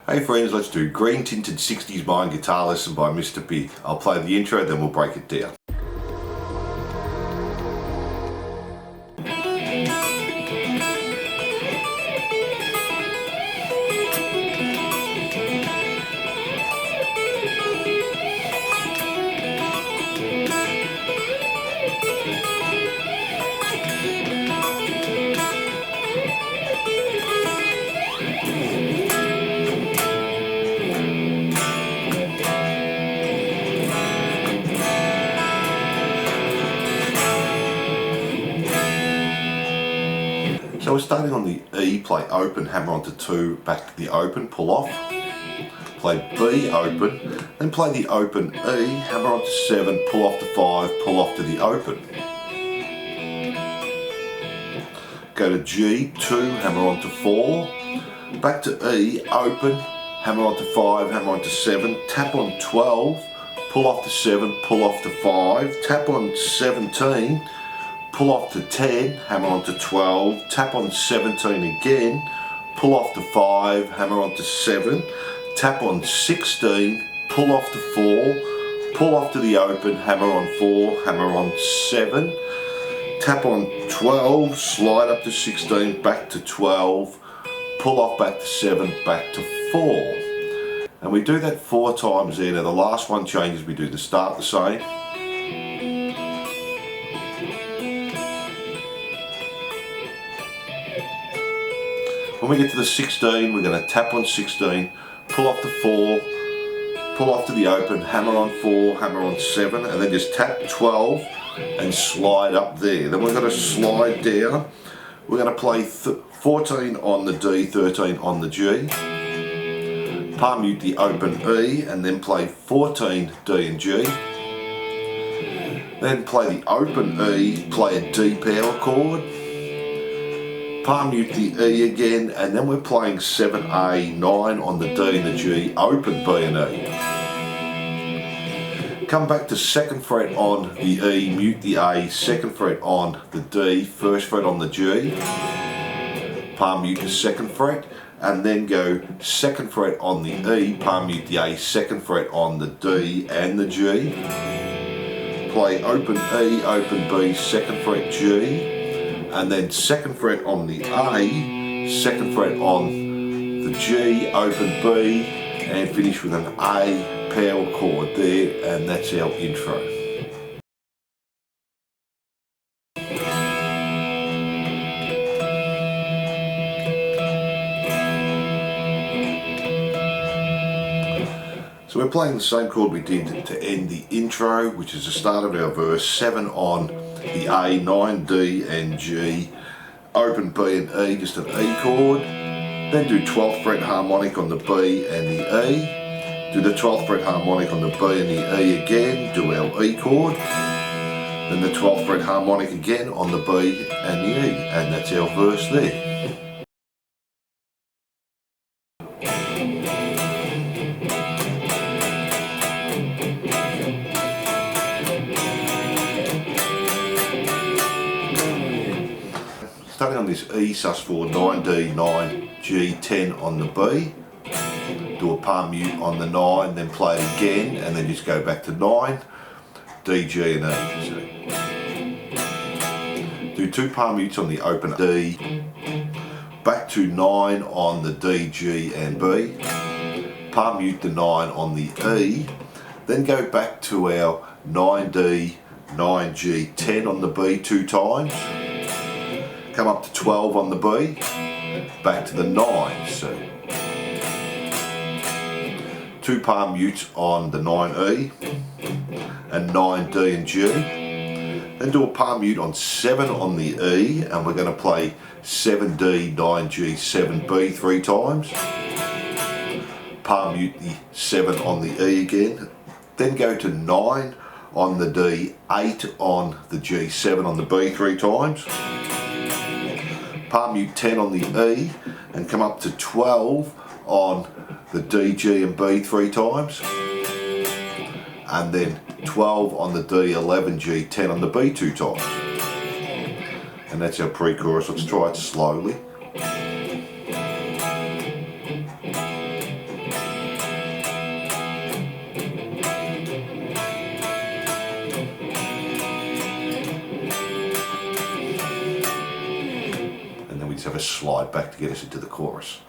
Hey friends, let's do Green Tinted 60s Mind guitar lesson by Mr. Big. I'll play the intro, then we'll break it down. So we're starting on the E, play open, hammer onto 2, back to the open, pull off. Play B open, then play the open E, hammer onto 7, pull off to 5, pull off to the open. Go to G, 2, hammer onto 4, back to E, open, hammer onto 5, hammer onto 7, tap on 12, pull off to 7, pull off to 5, tap on 17, pull off to 10, hammer onto 12, tap on 17 again, pull off to 5, hammer onto 7, tap on 16, pull off to 4, pull off to the open, hammer on 4, hammer on 7, tap on 12, slide up to 16, back to 12, pull off back to 7, back to 4. And we do that 4 times there. Now the last one changes, we do the start the same. When we get to the 16, we're going to tap on 16, pull off to 4, pull off to the open, hammer on 4, hammer on 7, and then just tap 12 and slide up there. Then we're going to slide down. We're going to play 14 on the D, 13 on the G, palm mute the open E, and then play 14 D and G. Then play the open E, play a D power chord, palm mute the E again, and then we're playing 7A, 9 on the D and the G, open B and E. Come back to 2nd fret on the E, mute the A, 2nd fret on the D, 1st fret on the G, palm mute the 2nd fret, and then go 2nd fret on the E, palm mute the A, 2nd fret on the D and the G, play open E, open B, 2nd fret G, and then 2nd fret on the A, 2nd fret on the G, open B, and finish with an A power chord there, and that's our intro. So we're playing the same chord we did to end the intro, which is the start of our verse, 7 on the A, 9, D and G, open B and E, just an E chord, then do 12th fret harmonic on the B and the E, do the 12th fret harmonic on the B and the E again, do our E chord, then the 12th fret harmonic again on the B and the E, and that's our verse there. Starting on this E sus4, 9D, 9G, 10 on the B, do a palm mute on the 9, then play it again, and then just go back to 9, D, G and E. So do 2 palm mutes on the open D, back to 9 on the D, G and B, palm mute the 9 on the E, then go back to our 9D, 9G, 10 on the B 2 times, come up to 12 on the B, back to the 9, so 2 palm mutes on the 9E and 9D and G, then do a palm mute on 7 on the E, and we're going to play 7D, 9G, 7B 3 times, palm mute the 7 on the E again, then go to 9 on the D, 8 on the G, 7 on the B 3 times, palm mute 10 on the E, and come up to 12 on the D, G and B 3 times, and then 12 on the D, 11 G, 10 on the B 2 times. And that's our pre-chorus. Let's try it slowly. a slide back to get us into the chorus.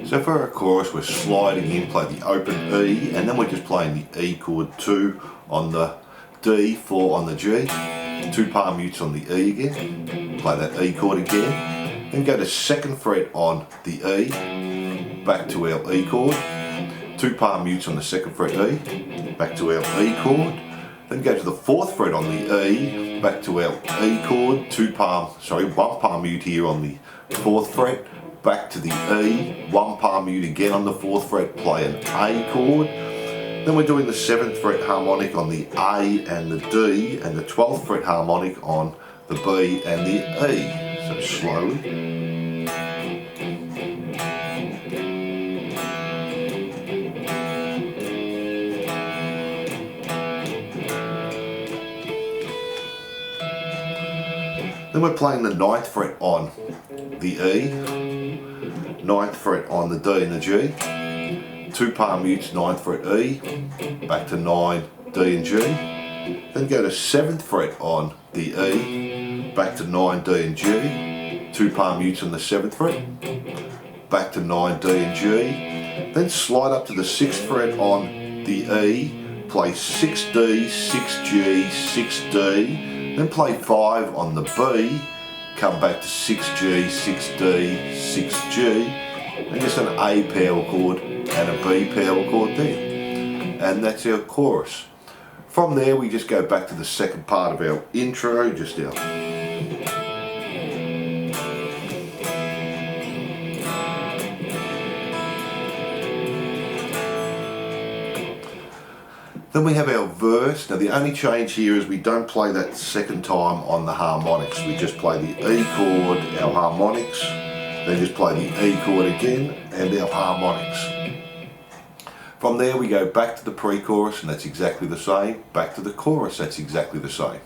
So for our chorus, we're sliding in, play the open E, and then we're just playing the E chord, 2 on the D, 4 on the G, 2 palm mutes on the E again, play that E chord again, then go to 2nd fret on the E, back to our E chord, 2 palm mutes on the 2nd fret E, back to our E chord, then go to the 4th fret on the E, back to our E chord, 1 palm mute here on the 4th fret, back to the E, 1 palm mute again on the 4th fret, play an A chord. Then we're doing the 7th fret harmonic on the A and the D, and the 12th fret harmonic on the B and the E. So slowly. Then we're playing the 9th fret on the E, 9th fret on the D and the G, 2 palm mutes, 9th fret E, back to 9, D and G, then go to 7th fret on the E, back to 9, D and G, 2 palm mutes on the 7th fret, back to 9, D and G, then slide up to the 6th fret on the E, play 6D, 6G, 6D, then play 5 on the B, come back to 6G, 6D, 6G, and just an A power chord and a B power chord there. And that's our chorus. From there we just go back to the second part of our intro, just our Then we have our verse. Now the only change here is we don't play that second time on the harmonics. We just play the E chord, our harmonics, then just play the E chord again and our harmonics. From there we go back to the pre-chorus and that's exactly the same. Back to the chorus, that's exactly the same.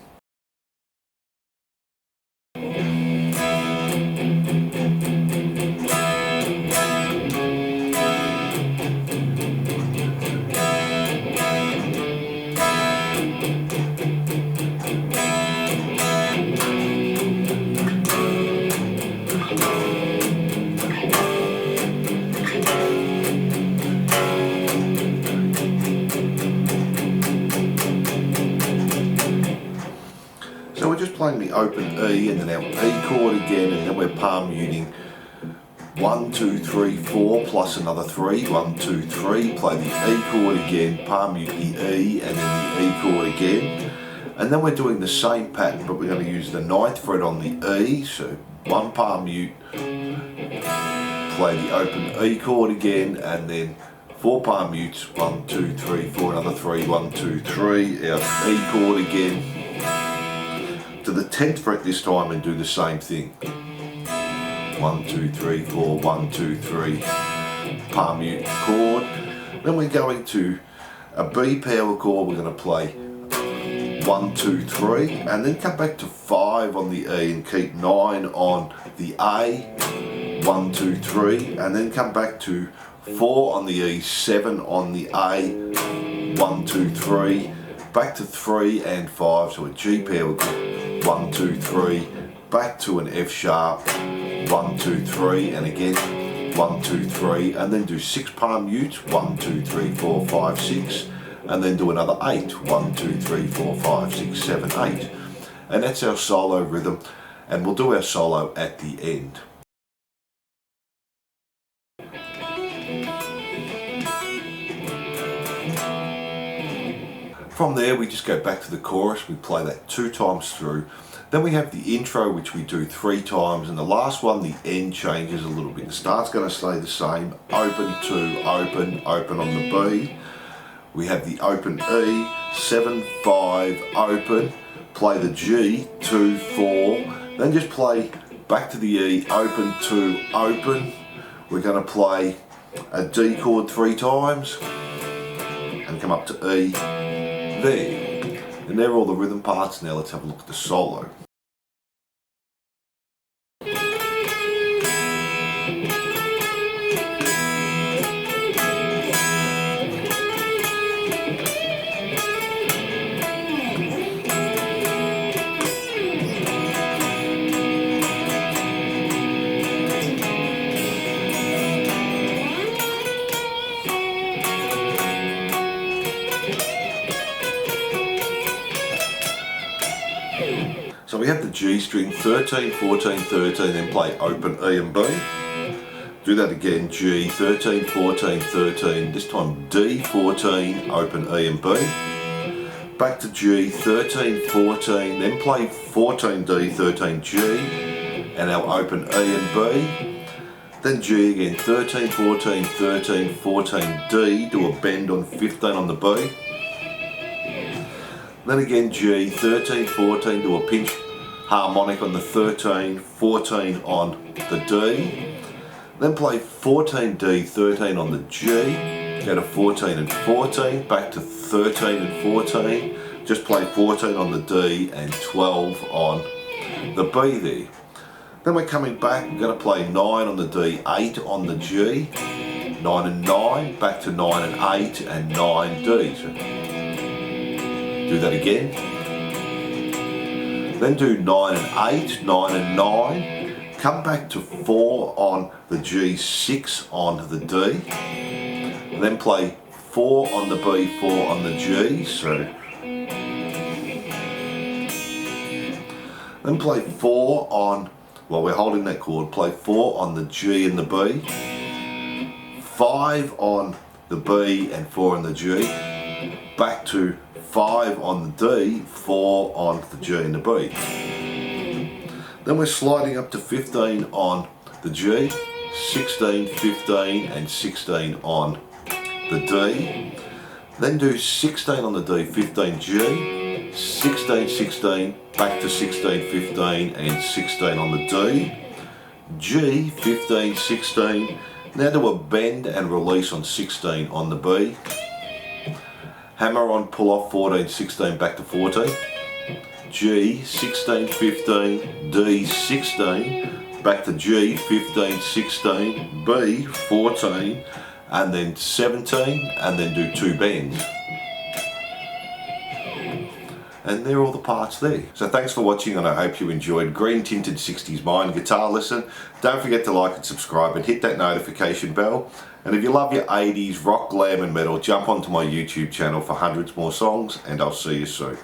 So we're just playing the open E and then our E chord again, and then we're palm muting 1, 2, 3, 4 plus another 3, 1, 2, 3, play the E chord again, palm mute the E and then the E chord again, and then we're doing the same pattern but we're going to use the 9th fret on the E, so 1 palm mute, play the open E chord again and then 4 palm mutes, 1, 2, 3, 4, another 3, 1, 2, 3, our E chord again, to the 10th fret this time and do the same thing. 1, 2, 3, 4, 1, 2, 3, palm mute chord. Then we're going to a B power chord, we're going to play 1, 2, 3, and then come back to 5 on the E and keep 9 on the A, 1, 2, 3, and then come back to 4 on the E, 7 on the A, 1, 2, 3, back to 3 and 5, so a G power chord. 1, 2, 3, back to an F sharp, 1, 2, 3, and again 1, 2, 3, and then do 6 palm mutes, 1, 2, 3, 4, 5, 6, and then do another 8, 1, 2, 3, 4, 5, 6, 7, 8, and that's our solo rhythm, and we'll do our solo at the end. From there we just go back to the chorus, we play that 2 times through, then we have the intro which we do 3 times, and the last one, the end, changes a little bit. The start's going to stay the same, open 2, open, open on the B, we have the open E, 7, 5, open, play the G, 2, 4, then just play back to the E, open 2, open, we're going to play a D chord 3 times, and come up to E, there. And there are all the rhythm parts. Now let's have a look at the solo. So we have the G string 13, 14, 13, then play open E and B. Do that again, G 13, 14, 13, this time D 14, open E and B. Back to G 13, 14, then play 14 D, 13 G, and our open E and B. Then G again, 13, 14, 13, 14 D, do a bend on 15 on the B. Then again G, 13, 14, do a pinch harmonic on the 13, 14 on the D. Then play 14 D, 13 on the G, go to 14 and 14, back to 13 and 14, just play 14 on the D and 12 on the B there. Then we're coming back, we're going to play 9 on the D, 8 on the G, 9 and 9, back to 9 and 8 and 9 D. So do that again. Then do 9 and 8, 9 and 9, come back to 4 on the G, 6 on the D, then play 4 on the B, 4 on the G, so then play 4 on, while we're holding that chord, play 4 on the G and the B, 5 on the B and 4 on the G, back to 5 on the D, 4 on the G and the B. Then we're sliding up to 15 on the G, 16, 15 and 16 on the D. Then do 16 on the D, 15 G, 16, 16, back to 16, 15 and 16 on the D. G, 15, 16, now do a bend and release on 16 on the B. Hammer on, pull off 14, 16, back to 14. G, 16, 15, D, 16, back to G, 15, 16, B, 14, and then 17, and then do 2 bends. And there are all the parts there. So thanks for watching, and I hope you enjoyed Green Tinted 60s Mind guitar lesson. Don't forget to like and subscribe and hit that notification bell. And if you love your 80s rock, glam and metal, jump onto my YouTube channel for hundreds more songs, and I'll see you soon.